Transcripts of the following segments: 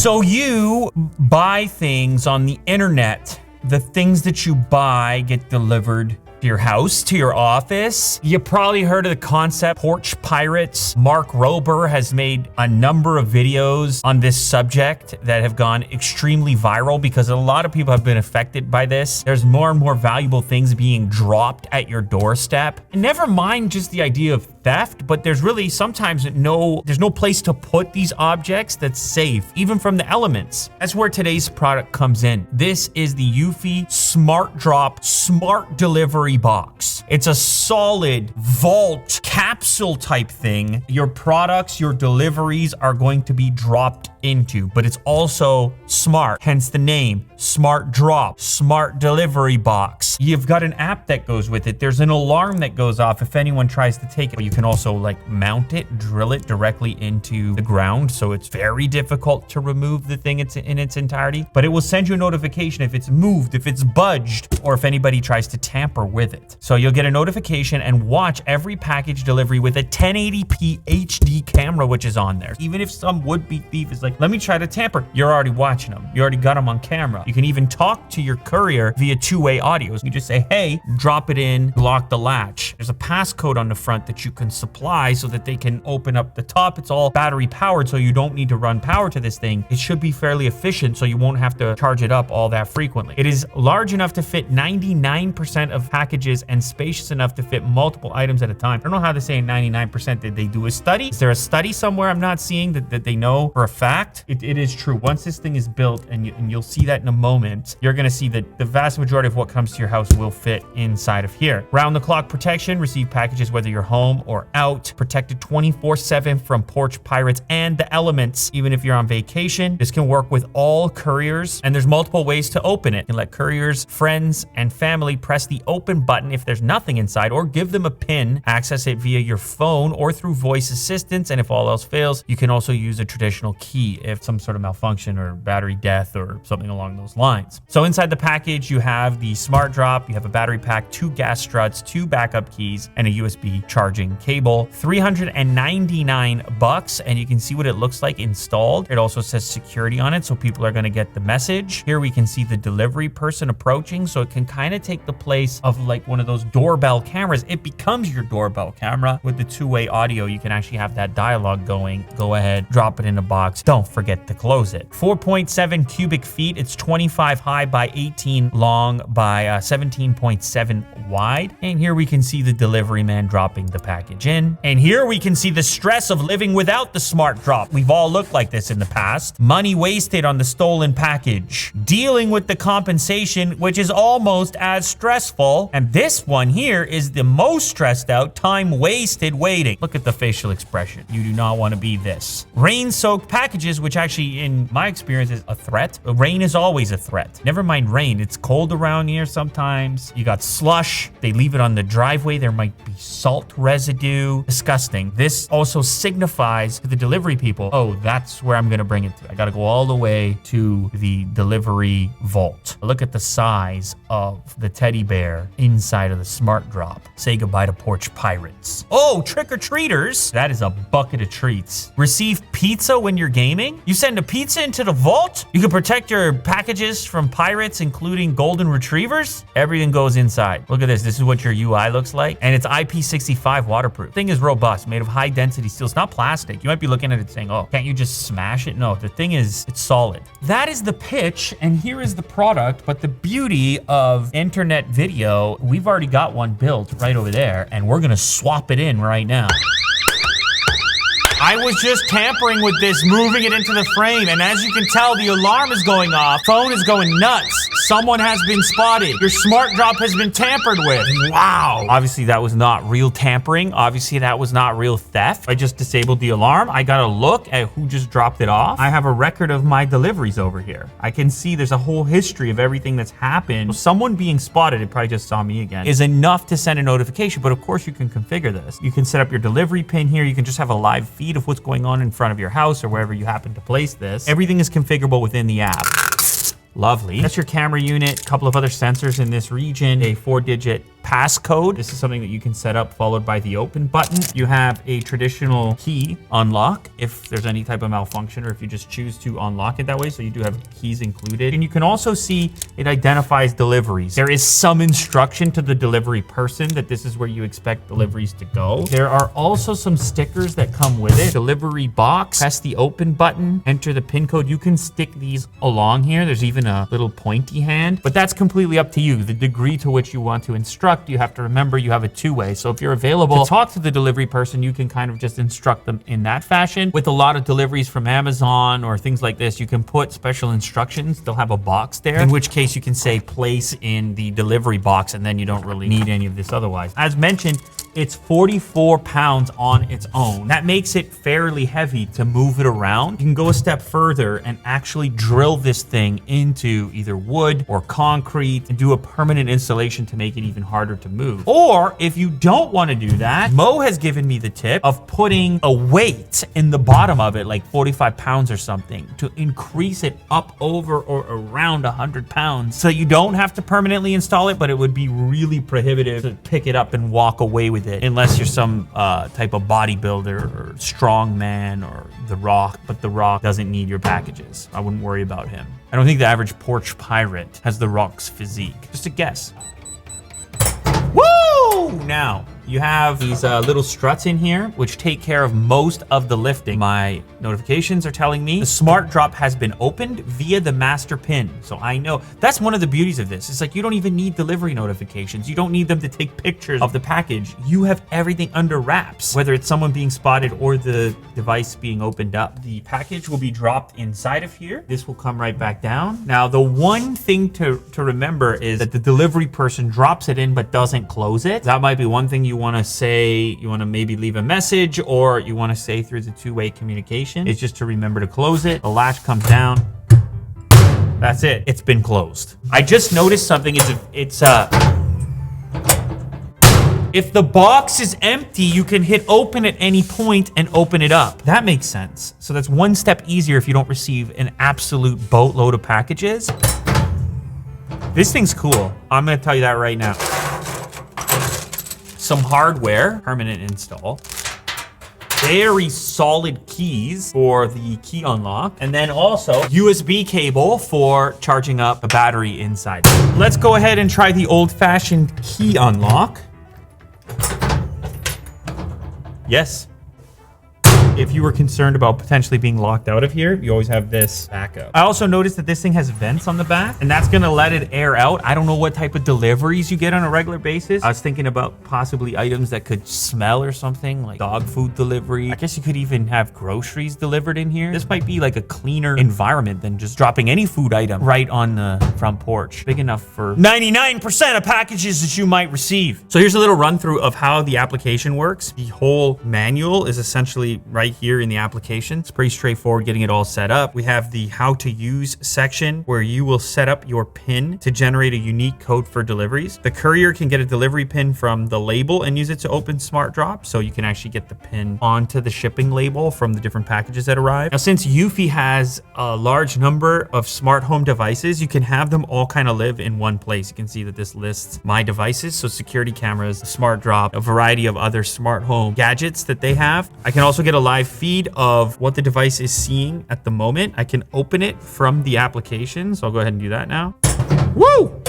So you buy things on the internet. The things that you buy get delivered to your house, to your office. You probably heard of the concept porch pirates. Mark Rober has made a number of videos on this subject that have gone extremely viral because a lot of people have been affected by this. There's more and more valuable things being dropped at your doorstep. And never mind just the idea of theft, but there's really sometimes there's no place to put these objects that's safe, even from the elements. That's where today's product comes in. This is the Eufy Smart Drop Smart Delivery Box. It's a solid vault capsule type thing. Your products, your deliveries are going to be dropped into, but it's also smart, hence the name, Smart Drop, Smart Delivery Box. You've got an app that goes with it. There's an alarm that goes off if anyone tries to take it. You can also like mount it, drill it directly into the ground, so it's very difficult to remove the thing in its entirety, but it will send you a notification if it's moved, if it's budged, or if anybody tries to tamper with it. So you'll get a notification and watch every package delivery with a 1080p HD camera, which is on there. Even if some would-be thief is like, let me try to tamper, you're already watching them. You already got them on camera. You can even talk to your courier via two-way audio. You just say, hey, drop it in, lock the latch. There's a passcode on the front that you can supply so that they can open up the top. It's all battery powered, so you don't need to run power to this thing. It should be fairly efficient, so you won't have to charge it up all that frequently. It is large enough to fit 99% of packages and spacious enough to fit multiple items at a time. I don't know how they say 99%. Did they do a study? Is there a study somewhere I'm not seeing that they know for a fact? It is true. Once this thing is built, and you'll see that in a moment, you're gonna see that the vast majority of what comes to your house will fit inside of here. Round-the-clock protection. Receive packages whether you're home or out. Protected 24/7 from porch pirates and the elements, even if you're on vacation. This can work with all couriers, and there's multiple ways to open it. You can let couriers, friends, and family press the open button if there's nothing inside, or give them a PIN. Access it via your phone or through voice assistance, and if all else fails, you can also use a traditional key if some sort of malfunction or battery death or something along those lines. So inside the package, you have the Smart Drop, you have a battery pack, 2 gas struts, 2 backup keys, and a USB charging cable. $399, and you can see what it looks like installed. It also says security on it, so people are going to get the message. Here we can see the delivery person approaching, so it can kind of take the place of like one of those doorbell cameras. It becomes your doorbell camera with the two-way audio. You can actually have that dialogue going. Go ahead, drop it in a box. Don't forget to close it. 4.7 cubic feet. It's 25 high by 18 long by 17.7 wide. And here we can see the delivery man dropping the package in. And here we can see the stress of living without the Smart Drop. We've all looked like this in the past. Money wasted on the stolen package. Dealing with the compensation, which is almost as stressful. And this one here is the most stressed out. Time wasted waiting. Look at the facial expression. You do not want to be this. Rain-soaked packages, which actually in my experience is a threat. Rain is always a threat. Never mind rain. It's cold around here sometimes. You got slush. They leave it on the driveway. There might be salt residue. Disgusting. This also signifies to the delivery people, oh, that's where I'm going to bring it to. I got to go all the way to the delivery vault. Look at the size of the teddy bear inside of the Smart Drop. Say goodbye to porch pirates. Oh, trick-or-treaters. That is a bucket of treats. Receive pizza when you're gaming? You send a pizza into the vault? You can protect your packages from pirates, including golden retrievers? Everything goes inside. Look at this. This is what your UI looks like. And it's Ip65 waterproof. Thing is robust, made of high density steel. It's not plastic. You might be looking at it saying, oh, can't you just smash it? No, the thing is, it's solid. That is the pitch, and here is the product. But the beauty of internet video, we've already got one built right over there, and we're gonna swap it in right now. I was just tampering with this, moving it into the frame, and as you can tell, the alarm is going off. Phone is going nuts. Someone has been spotted. Your Smart Drop has been tampered with. Wow. Obviously, that was not real tampering. Obviously, that was not real theft. I just disabled the alarm. I got a look at who just dropped it off. I have a record of my deliveries over here. I can see there's a whole history of everything that's happened. Someone being spotted, it probably just saw me again, is enough to send a notification, but of course you can configure this. You can set up your delivery pin here. You can just have a live feed of what's going on in front of your house or wherever you happen to place this. Everything is configurable within the app. Lovely. That's your camera unit, a couple of other sensors in this region, a 4-digit passcode. This is something that you can set up, followed by the open button. You have a traditional key unlock if there's any type of malfunction, or if you just choose to unlock it that way. So you do have keys included. And you can also see it identifies deliveries. There is some instruction to the delivery person that this is where you expect deliveries to go. There are also some stickers that come with it. Delivery box, press the open button, enter the PIN code. You can stick these along here. There's even a little pointy hand, but that's completely up to you. The degree to which you want to instruct, you have to remember you have a two-way. So if you're available to talk to the delivery person, you can kind of just instruct them in that fashion. With a lot of deliveries from Amazon or things like this, you can put special instructions. They'll have a box there, in which case you can say place in the delivery box, and then you don't really need any of this otherwise. As mentioned, it's 44 pounds on its own. That makes it fairly heavy to move it around. You can go a step further and actually drill this thing into either wood or concrete and do a permanent installation to make it even harder to move. Or if you don't want to do that, Mo has given me the tip of putting a weight in the bottom of it, like 45 pounds or something, to increase it up over or around 100 pounds. So you don't have to permanently install it, but it would be really prohibitive to pick it up and walk away with it, unless you're some type of bodybuilder or strong man or The Rock, but The Rock doesn't need your packages. I wouldn't worry about him. I don't think the average porch pirate has The Rock's physique. Just a guess. Woo! Now, you have these little struts in here, which take care of most of the lifting. My notifications are telling me the smart drop has been opened via the master pin. So I know that's one of the beauties of this. It's like you don't even need delivery notifications. You don't need them to take pictures of the package. You have everything under wraps, whether it's someone being spotted or the device being opened up. The package will be dropped inside of here. This will come right back down. Now, the one thing to remember is that the delivery person drops it in but doesn't close it. That might be one thing you want to say. You want to maybe leave a message, or you want to say through the two-way communication. It's just to remember to close it. The latch comes down. That's it. It's been closed. I just noticed something. If the box is empty, you can hit open at any point and open it up. That makes sense. So that's one step easier if you don't receive an absolute boatload of packages. This thing's cool. I'm going to tell you that right now. Some hardware, permanent install, very solid keys for the key unlock, and then also USB cable for charging up a battery inside. Let's go ahead and try the old-fashioned key unlock. Yes. If you were concerned about potentially being locked out of here, you always have this backup. I also noticed that this thing has vents on the back, and that's gonna let it air out. I don't know what type of deliveries you get on a regular basis. I was thinking about possibly items that could smell or something, like dog food delivery. I guess you could even have groceries delivered in here. This might be like a cleaner environment than just dropping any food item right on the front porch. Big enough for 99% of packages that you might receive. So here's a little run through of how the application works. The whole manual is essentially right here in the application. It's pretty straightforward getting it all set up. We have the how to use section where you will set up your PIN to generate a unique code for deliveries. The courier can get a delivery PIN from the label and use it to open Smart Drop. So you can actually get the PIN onto the shipping label from the different packages that arrive. Now, since Eufy has a large number of smart home devices, you can have them all kind of live in one place. You can see that this lists my devices. So security cameras, Smart Drop, a variety of other smart home gadgets that they have. I can also get a live feed of what the device is seeing at the moment. I can open it from the application. So I'll go ahead and do that now. Woo!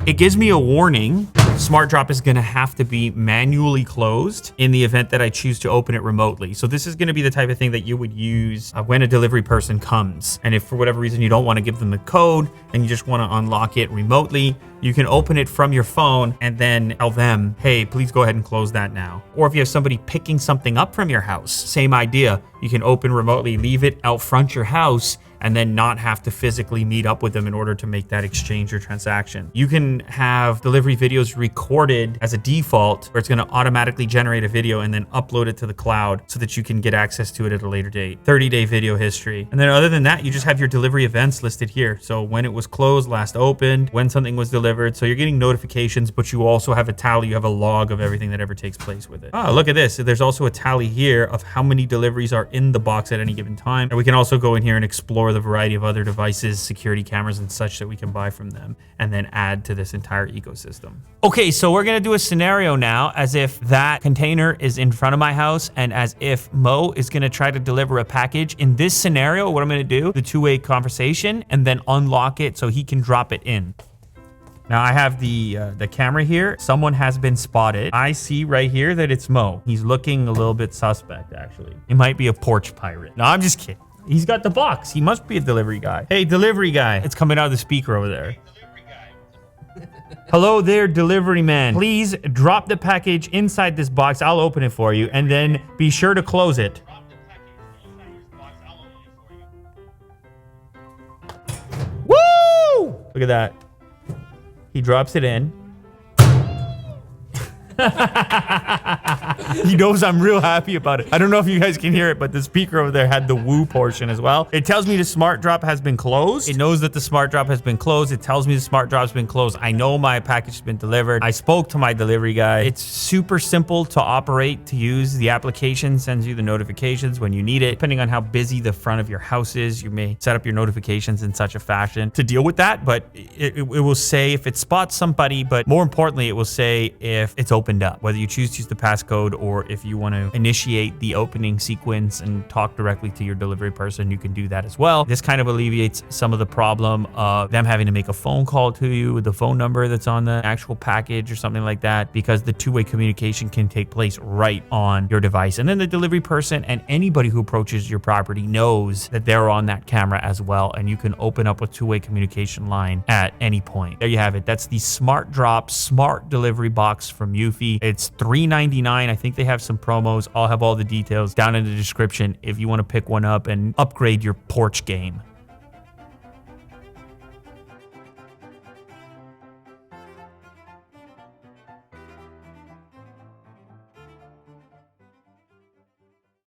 It gives me a warning. Smart Drop is gonna have to be manually closed in the event that I choose to open it remotely. So this is gonna be the type of thing that you would use when a delivery person comes. And if for whatever reason you don't wanna give them the code and you just wanna unlock it remotely, you can open it from your phone and then tell them, hey, please go ahead and close that now. Or if you have somebody picking something up from your house, same idea. You can open remotely, leave it out front your house, and then not have to physically meet up with them in order to make that exchange or transaction. You can have delivery videos recorded as a default, where it's gonna automatically generate a video and then upload it to the cloud so that you can get access to it at a later date. 30-day video history. And then other than that, you just have your delivery events listed here. So when it was closed, last opened, when something was delivered. So you're getting notifications, but you also have a tally, you have a log of everything that ever takes place with it. Oh, look at this. There's also a tally here of how many deliveries are in the box at any given time. And we can also go in here and explore explore the variety of other devices, security cameras and such that we can buy from them, and then add to this entire ecosystem. Okay, so we're gonna do a scenario now as if that container is in front of my house and as if Mo is gonna try to deliver a package. In this scenario, what I'm gonna do, the two-way conversation, and then unlock it so he can drop it in. Now I have the camera here. Someone has been spotted. I see right here that it's Mo. He's looking a little bit suspect, actually. It might be a porch pirate. No, I'm just kidding. He's got the box. He must be a delivery guy. Hey, delivery guy. It's coming out of the speaker over there. Hello there, delivery man. Please drop the package inside this box. I'll open it for you, and then be sure to close it. Woo! Look at that. He drops it in. He knows I'm real happy about it. I don't know if you guys can hear it, but the speaker over there had the woo portion as well. It tells me the smart drop has been closed. It knows that the smart drop has been closed. It tells me the smart drop has been closed. I know my package has been delivered. I spoke to my delivery guy. It's super simple to operate, to use. The application sends you the notifications when you need it. Depending on how busy the front of your house is, you may set up your notifications in such a fashion to deal with that, but it will say if it spots somebody, but more importantly, it will say if it's opened up, whether you choose to use the passcode or if you want to initiate the opening sequence and talk directly to your delivery person, you can do that as well. This kind of alleviates some of the problem of them having to make a phone call to you with the phone number that's on the actual package or something like that, because the two-way communication can take place right on your device. And then the delivery person and anybody who approaches your property knows that they're on that camera as well, and you can open up a two-way communication line at any point. There you have it. That's the Smart Drop Smart Delivery Box from Eufy. It's $3.99. I think they have some promos. I'll have all the details down in the description if you want to pick one up and upgrade your porch game.